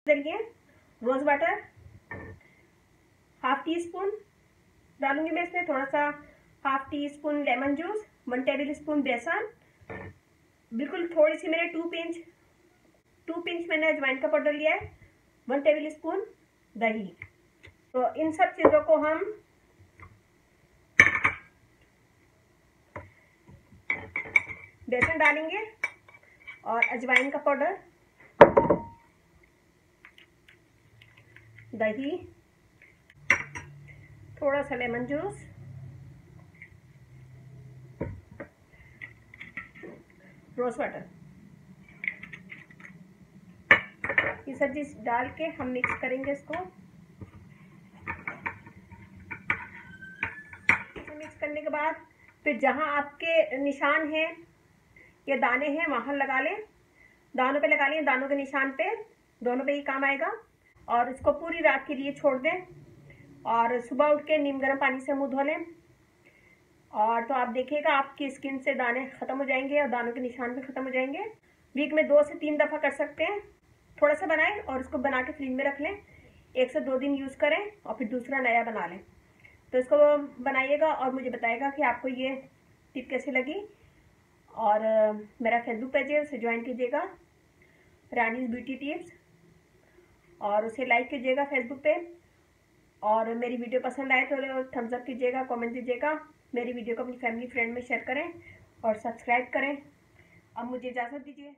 डालिए rose water, half teaspoon डालूंगी मैं इसमें, थोड़ा सा half teaspoon lemon juice, 1 tablespoon बेसन, बिल्कुल थोड़ी सी मैंने 2 पिंच मैंने अजवाइन का पाउडर लिया है, 1 टेबल स्पून दही। तो इन सब चीज़ों को हम बेसन डालेंगे और अजवाइन का पाउडर, दही, थोड़ा सा लेमन जूस, रोज वाटर, ये सब चीज डाल के हम मिक्स करेंगे इसको। मिक्स करने के बाद फिर जहां आपके निशान हैं या दाने हैं वहां लगा लें, दानों पे लगा लें, दानों के निशान पे, दोनों पे ही काम आएगा। और इसको पूरी रात के लिए छोड़ दें और सुबह उठ के नीम गर्म पानी से मुंह धो लें। और तो आप देखिएगा आपकी स्किन से दाने खत्म हो जाएंगे और दानों के निशान भी खत्म हो जाएंगे। वीक में 2 से 3 दफ़ा कर सकते हैं। थोड़ा सा बनाएं और उसको बना के फ्रिज में रख लें, 1 से 2 दिन यूज़ करें और फिर दूसरा नया बना लें। तो इसको बनाइएगा और मुझे बताइएगा कि आपको ये टिप कैसी लगी। और मेरा फेसबुक पेज है, उसे ज्वाइन कीजिएगा, रानीज ब्यूटी टिप्स, और उसे लाइक कीजिएगा फेसबुक पे। और मेरी वीडियो पसंद आए तो थम्स अप कीजिएगा, कमेंट दीजिएगा, मेरी वीडियो को अपनी फैमिली फ्रेंड में शेयर करें और सब्सक्राइब करें। अब मुझे इजाज़त दीजिए।